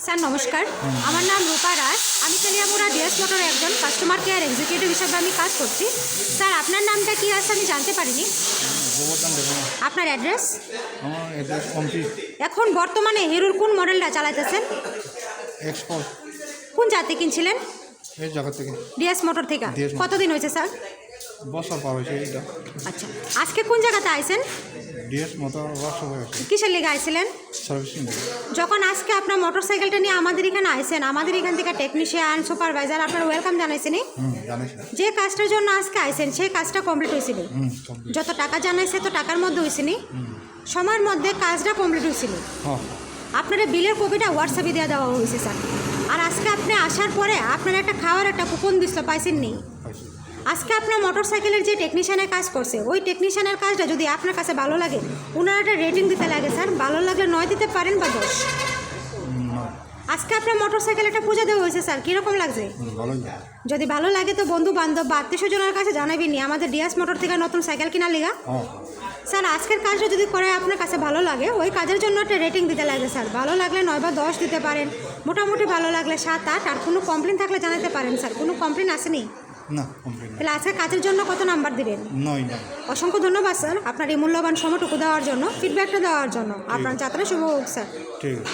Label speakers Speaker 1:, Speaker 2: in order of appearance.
Speaker 1: Sir নমস্কার, আমার নাম রূপা রায়। আমি কালিয়ামুড়া ডিএস মোটরের একজন কাস্টমার কেয়ার এক্সিকিউটিভ হিসেবে আমি কাজ করছি। স্যার আপনার নামটা কি আছে আমি জানতে পারিনি। আপনার অ্যাড্রেস? এখন বর্তমানে হিরোর কোন মডেলটা চালাইতেছেন? কোন জাতি কিনছিলেন? ডিএস মোটর থেকে। কতদিন হয়েছে স্যার?
Speaker 2: বছর পার হয়েছে এইটা।
Speaker 1: আচ্ছা, আজকে কোন জায়গাতে আইছেন?
Speaker 2: ডিএস মোটর ওয়ার্কশপ হয়েছে।
Speaker 1: কিসের লেগে আইছিলেন?
Speaker 2: সার্ভিসিং।
Speaker 1: যখন আজকে আপনার মোটরসাইকেলটা নিয়ে আমাদের এখানে আইছেন, আমাদের এখান থেকে টেকনিশিয়ান সুপারভাইজার আপনার ওয়েলকাম জানাইছেনি।
Speaker 2: জানাইছি।
Speaker 1: যে কাজটার জন্য আজকে আইছেন সেই কাজটা কমপ্লিট হয়েছিল। যত টাকা জানাইছে তো টাকার মধ্যে হয়েছিনি, সময়ের মধ্যে কাজটা কমপ্লিট হয়েছিল। আপনারা বিলের কপিটা হোয়াটসঅ্যাপে দিয়ে দেওয়া হয়েছে স্যার। আর আজকে আপনি আসার পরে আপনার একটা খাওয়ার একটা কুপন দিছিল, পাইছেন নি? আজকে আপনার মোটরসাইকেলের যে টেকনিশিয়ানের কাজ করছে ওই টেকনিশিয়ানের কাজটা যদি আপনার কাছে ভালো লাগে, ওনার একটা রেটিং দিতে লাগে স্যার। ভালো লাগলে 9 দিতে পারেন বা 10। আজকে আপনার মোটরসাইকেল একটা পূজা দেওয়া হয়েছে স্যার, কীরকম লাগছে? যদি ভালো লাগে তো বন্ধু বান্ধব বা আত্মীয় স্বজনের কাছে জানাবেনি আমাদের ডিএস মোটর থেকে নতুন সাইকেল কেনার লিগা। স্যার আজকের কাজটা যদি করে আপনার কাছে ভালো লাগে, ওই কাজের জন্য একটা রেটিং দিতে লাগে স্যার। ভালো লাগলে 9 বা 10 দিতে পারেন, মোটামুটি ভালো লাগলে 7, 8। আর কোনো কমপ্লেন থাকলে জানাতে পারেন স্যার। কোনো কমপ্লেন আসেনি?
Speaker 2: না কমপ্লেন।
Speaker 1: তাহলে আজকের কাজের জন্য কত নাম্বার দিবেন?
Speaker 2: 9।
Speaker 1: অসংখ্য ধন্যবাদ স্যার আপনার এই মূল্যবান সময়টুকু দেওয়ার জন্য, ফিডব্যাকটা দেওয়ার জন্য। আপনার যাত্রা শুভ হোক স্যার।
Speaker 2: ঠিক আছে।